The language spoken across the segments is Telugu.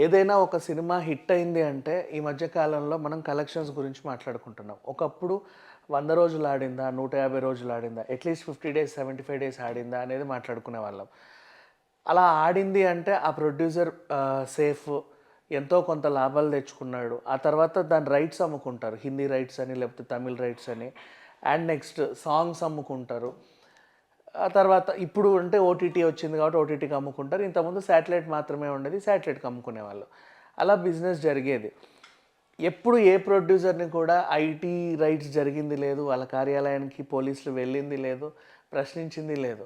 ఏదైనా ఒక సినిమా హిట్ అయింది అంటే ఈ మధ్య కాలంలో మనం కలెక్షన్స్ గురించి మాట్లాడుకుంటున్నాం. ఒకప్పుడు 100 రోజులు ఆడిందా, 150 రోజులు ఆడిందా, అట్లీస్ట్ 50 డేస్, 75 డేస్ ఆడిందా అనేది మాట్లాడుకునేవాళ్ళం. అలా ఆడింది అంటే ఆ ప్రొడ్యూసర్ సేఫ్, ఎంతో కొంత లాభాలు తెచ్చుకున్నాడు. ఆ తర్వాత దాని రైట్స్ అమ్ముకుంటారు. హిందీ రైట్స్ అని, లేకపోతే తమిళ్ రైట్స్ అని. అండ్ నెక్స్ట్ సాంగ్స్ అమ్ముకుంటారు. ఆ తర్వాత ఇప్పుడు అంటే ఓటీటీ వచ్చింది కాబట్టి ఓటీటీకి అమ్ముకుంటారు. ఇంతకుముందు శాటిలైట్ మాత్రమే ఉండేది, శాటిలైట్కి అమ్ముకునేవాళ్ళు. అలా బిజినెస్ జరిగేది. ఎప్పుడు ఏ ప్రొడ్యూసర్ని కూడా ఐటీ రైట్స్ జరిగింది లేదు, వాళ్ళ కార్యాలయానికి పోలీసులు వెళ్ళింది లేదు, ప్రశ్నించింది లేదు.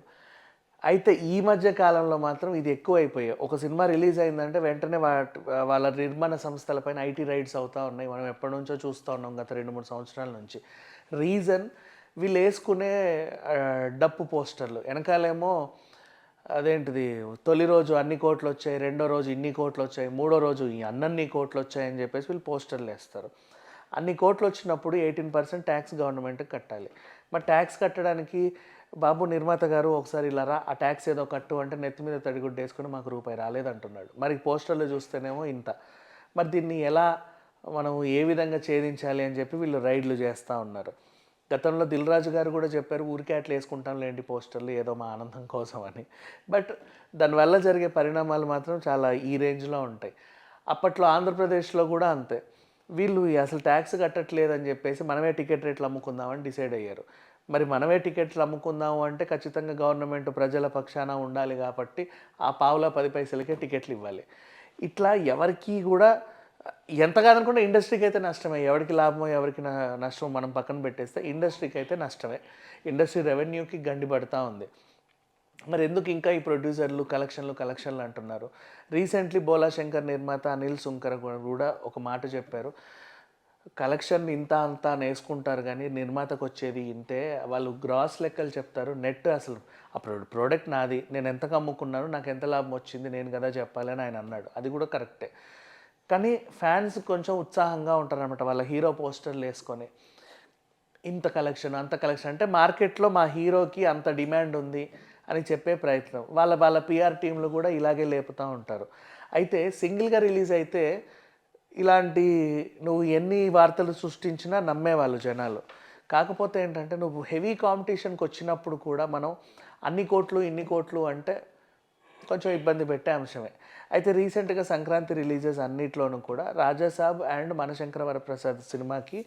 అయితే ఈ మధ్య కాలంలో మాత్రం ఇది ఎక్కువైపోయాయి. ఒక సినిమా రిలీజ్ అయిందంటే వెంటనే వాళ్ళ నిర్మాణ సంస్థలపైన ఐటీ రైట్స్ అవుతూ ఉన్నాయి. మనం ఎప్పటి నుంచో చూస్తూ ఉన్నాం గత 2-3 సంవత్సరాల నుంచి. రీజన్ వీళ్ళు వేసుకునే డప్పు పోస్టర్లు వెనకాలేమో అదేంటిది, తొలి రోజు అన్ని కోట్లు వచ్చాయి, రెండో రోజు ఇన్ని కోట్లు వచ్చాయి, మూడో రోజు ఈ అన్నన్ని కోట్లు వచ్చాయని చెప్పేసి వీళ్ళు పోస్టర్లు వేస్తారు. అన్ని కోట్లు వచ్చినప్పుడు 18% ట్యాక్స్ గవర్నమెంట్కి కట్టాలి. మరి ట్యాక్స్ కట్టడానికి బాబు నిర్మాత గారు ఒకసారి ఇలా రా, ఆ ట్యాక్స్ ఏదో కట్టు అంటే నెత్తి మీద తడిగుడ్డు వేసుకుని మాకు రూపాయి రాలేదంటున్నాడు. మరి పోస్టర్లు చూస్తేనేమో ఇంత. మరి దీన్ని ఎలా మనం ఏ విధంగా ఛేదించాలి అని చెప్పి వీళ్ళు రైడ్లు చేస్తూ ఉన్నారు. గతంలో దిల్ రాజు గారు కూడా చెప్పారు, ఊరికే అట్లా వేసుకుంటాం లేండి పోస్టర్లు, ఏదో మా ఆనందం కోసం అని. బట్ దానివల్ల జరిగే పరిణామాలు మాత్రం చాలా ఈ రేంజ్లో ఉంటాయి. అప్పట్లో ఆంధ్రప్రదేశ్లో కూడా అంతే. వీళ్ళు అసలు ట్యాక్స్ కట్టట్లేదని చెప్పేసి మనమే టికెట్ రేట్లు అమ్ముకుందామని డిసైడ్ అయ్యారు. మరి మనమే టికెట్లు అమ్ముకుందాము అంటే ఖచ్చితంగా గవర్నమెంట్ ప్రజల పక్షాన ఉండాలి కాబట్టి ఆ పావులా 10 పైసలకే టికెట్లు ఇవ్వాలి. ఇట్లా ఎవరికి కూడా ఎంత కాదనుకుంటే ఇండస్ట్రీకి అయితే నష్టమే. ఎవరికి లాభమో ఎవరికి నష్టమో మనం పక్కన పెట్టేస్తే ఇండస్ట్రీకి అయితే నష్టమే. ఇండస్ట్రీ రెవెన్యూకి గండి పడుతూ ఉంది. మరి ఎందుకు ఇంకా ఈ ప్రొడ్యూసర్లు కలెక్షన్లు అంటున్నారు? రీసెంట్లీ బోలా శంకర్ నిర్మాత అనిల్ సుంకర కూడా ఒక మాట చెప్పారు. కలెక్షన్ ఇంత అంతా వేసుకుంటారు కానీ నిర్మాతకు వచ్చేది ఇంతే. వాళ్ళు గ్రాస్ లెక్కలు చెప్తారు, నెట్ అసలు ఆ ప్రోడక్ట్ నాది, నేను ఎంతకు అమ్ముకున్నాను, నాకు ఎంత లాభం వచ్చింది నేను కదా చెప్పాలి అని ఆయన అన్నాడు. అది కూడా కరెక్టే. కానీ ఫ్యాన్స్ కొంచెం ఉత్సాహంగా ఉంటారనమాట. వాళ్ళ హీరో పోస్టర్లు వేసుకొని ఇంత కలెక్షన్ అంత కలెక్షన్ అంటే మార్కెట్లో మా హీరోకి అంత డిమాండ్ ఉంది అని చెప్పే ప్రయత్నం. వాళ్ళ పిఆర్ టీంలు కూడా ఇలాగే లేపుతూ ఉంటారు. అయితే సింగిల్గా రిలీజ్ అయితే ఇలాంటి నువ్వు ఎన్ని వార్తలు సృష్టించినా నమ్మేవాళ్ళు జనాలు. కాకపోతే ఏంటంటే నువ్వు హెవీ కాంపిటీషన్కి వచ్చినప్పుడు కూడా మనం అన్ని కోట్లు ఇన్ని కోట్లు అంటే కొంచెం ఇబ్బంది పెట్టే అంశమే. అయితే రీసెంట్గా సంక్రాంతి రిలీజెస్ అన్నిట్లోనూ కూడా రాజాసాబ్ అండ్ మనశంకర వరప్రసాద్ సినిమాకి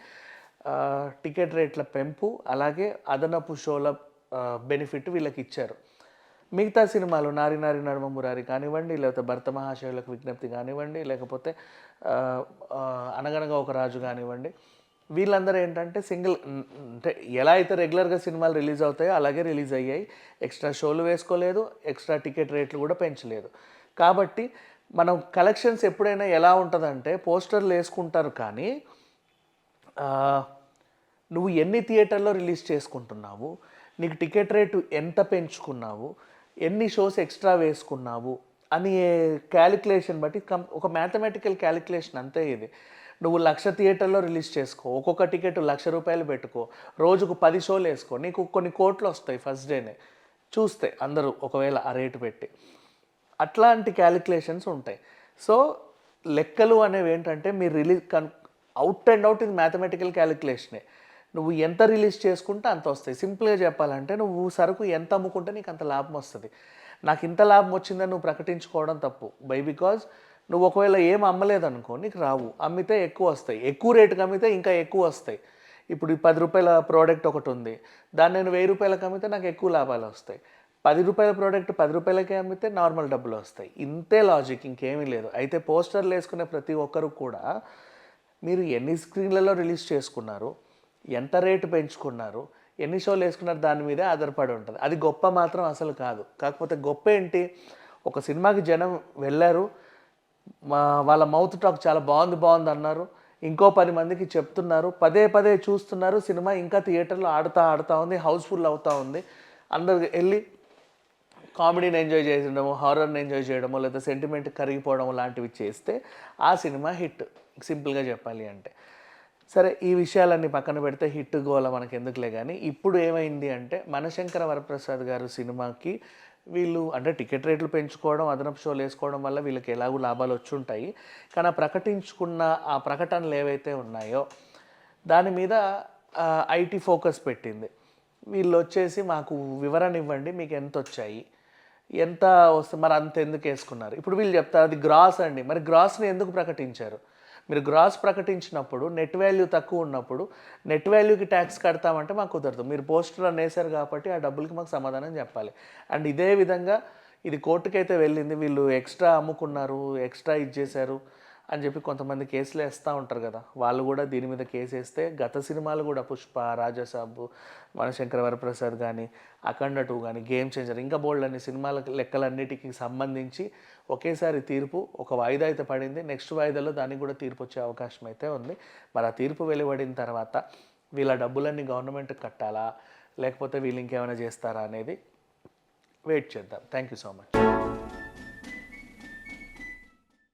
టికెట్ రేట్ల పెంపు, అలాగే అదనపు షోల బెనిఫిట్ వీళ్ళకి ఇచ్చారు. మిగతా సినిమాలు నారి నారి నడుమ మురారి కానివ్వండి, లేకపోతే భర్త మహాశయులకు విజ్ఞప్తి కానివ్వండి, లేకపోతే అనగనగా ఒక రాజు కానివ్వండి, వీళ్ళందరూ ఏంటంటే సింగిల్ అంటే ఎలా అయితే రెగ్యులర్గా సినిమాలు రిలీజ్ అవుతాయో అలాగే రిలీజ్ అయ్యాయి. ఎక్స్ట్రా షోలు వేసుకోలేదు, ఎక్స్ట్రా టికెట్ రేట్లు కూడా పెంచలేదు. కాబట్టి మనం కలెక్షన్స్ ఎప్పుడైనా ఎలా ఉంటుందంటే పోస్టర్లు వేసుకుంటారు కానీ నువ్వు ఎన్ని థియేటర్లో రిలీజ్ చేసుకుంటున్నావు, నీకు టికెట్ రేటు ఎంత పెంచుకున్నావు, ఎన్ని షోస్ ఎక్స్ట్రా వేసుకున్నావు అని క్యాలిక్యులేషన్ బట్టి ఒక మ్యాథమెటికల్ క్యాలిక్యులేషన్ అంతే ఇది. నువ్వు 1,00,000 థియేటర్లో రిలీజ్ చేసుకో, ఒక్కొక్క టికెట్ ₹1,00,000 పెట్టుకో, రోజుకు 10 షోలు వేసుకో, నీకు కొన్ని కోట్లు వస్తాయి ఫస్ట్ డేనే చూస్తే అందరూ ఒకవేళ ఆ రేటు పెట్టి. అట్లాంటి క్యాలిక్యులేషన్స్ ఉంటాయి. సో లెక్కలు అనేవి ఏంటంటే మీరు రిలీజ్ అవుట్ అండ్ అవుట్ ఇది మ్యాథమెటికల్ క్యాలిక్యులేషనే. నువ్వు ఎంత రిలీజ్ చేసుకుంటే అంత వస్తాయి. సింపుల్గా చెప్పాలంటే నువ్వు సరుకు ఎంత అమ్ముకుంటే నీకు అంత లాభం వస్తుంది. నాకు ఇంత లాభం వచ్చిందని నువ్వు ప్రకటించుకోవడం తప్పు. బికాజ్ నువ్వు ఒకవేళ ఏం అమ్మలేదనుకో నీకు రావు, అమ్మితే ఎక్కువ వస్తాయి. ఎక్కువ రేటుకి అమ్మితే ఇంకా ఎక్కువ వస్తాయి. ఇప్పుడు ఈ ₹10 ప్రోడక్ట్ ఒకటి ఉంది, దాన్ని నేను ₹1000 అమ్మితే నాకు ఎక్కువ లాభాలు వస్తాయి. ₹10 ప్రోడక్ట్ ₹10కే అమ్మితే నార్మల్ డబ్బులు వస్తాయి. ఇంతే లాజిక్, ఇంకేమీ లేదు. అయితే పోస్టర్లు వేసుకునే ప్రతి ఒక్కరు కూడా మీరు ఎన్ని స్క్రీన్లలో రిలీజ్ చేసుకున్నారు, ఎంత రేటు పెంచుకున్నారు, ఎన్ని షోలు వేసుకున్నారు దాని మీదే ఆధారపడి ఉంటుంది. అది గొప్ప మాత్రం అసలు కాదు. కాకపోతే గొప్ప ఏంటి, ఒక సినిమాకి జనం వెళ్ళారు, వాళ్ళ మౌత్ టాక్ చాలా బాగుంది అన్నారు, ఇంకో 10 మందికి చెప్తున్నారు, పదే పదే చూస్తున్నారు, సినిమా ఇంకా థియేటర్లో ఆడుతూ ఉంది, హౌస్ఫుల్ అవుతూ ఉంది. అందరు వెళ్ళి కామెడీని ఎంజాయ్ చేయడము, హారర్ని ఎంజాయ్ చేయడము, లేదా సెంటిమెంట్ కరిగిపోవడం లాంటివి చేస్తే ఆ సినిమా హిట్. సింపుల్గా చెప్పాలి అంటే. సరే, ఈ విషయాలన్నీ పక్కన పెడితే హిట్ గోల మనకు ఎందుకులే కానీ ఇప్పుడు ఏమైంది అంటే మనశంకర వరప్రసాద్ గారు సినిమాకి వీళ్ళు అంటే టికెట్ రేట్లు పెంచుకోవడం, అదనపు షోలు వేసుకోవడం వల్ల వీళ్ళకి ఎలాగో లాభాలు వచ్చి ఉంటాయి. కానీ ఆ ప్రకటించుకున్న ఆ ప్రకటనలు ఏవైతే ఉన్నాయో దాని మీద ఐటీ ఫోకస్ పెట్టింది. వీళ్ళు వచ్చేసి మాకు వివరణ ఇవ్వండి, మీకు ఎంత వచ్చాయి, ఎంత వస్తుంది, మరి అంత ఎందుకు వేసుకున్నారు. ఇప్పుడు వీళ్ళు చెప్తారు అది గ్రాస్ అండి. మరి గ్రాస్ని ఎందుకు ప్రకటించారు? మీరు గ్రాస్ ప్రకటించినప్పుడు నెట్ వాల్యూ తక్కువ ఉన్నప్పుడు నెట్ వాల్యూకి ట్యాక్స్ కడతామంటే మాకు కుదరదు. మీరు పోస్టులు అనేసారు కాబట్టి ఆ డబ్బులకి మాకు సమాధానం చెప్పాలి. అండ్ ఇదే విధంగా ఇది కోర్టుకైతే వెళ్ళింది. వీళ్ళు ఎక్స్ట్రా అమ్ముకున్నారు, ఎక్స్ట్రా ఇచ్చేశారు అని చెప్పి కొంతమంది కేసులు వేస్తూ ఉంటారు కదా, వాళ్ళు కూడా దీని మీద కేసు వేస్తే గత సినిమాలు కూడా పుష్ప, రాజాసాబు, మనశంకర వరప్రసాద్ కానీ, అఖండ 2 కానీ, గేమ్ చేంజర్, ఇంకా బోల్డ్ అన్ని సినిమాల లెక్కలన్నిటికీ సంబంధించి ఒకేసారి తీర్పు ఒక వాయిదా అయితే పడింది. నెక్స్ట్ వాయిదాలో దానికి కూడా తీర్పు వచ్చే అవకాశం అయితే ఉంది. మరి ఆ తీర్పు వెలువడిన తర్వాత వీళ్ళ డబ్బులన్నీ గవర్నమెంట్కి కట్టాలా లేకపోతే వీళ్ళు ఇంకేమైనా చేస్తారా అనేది వెయిట్ చేద్దాం. Thank you so much.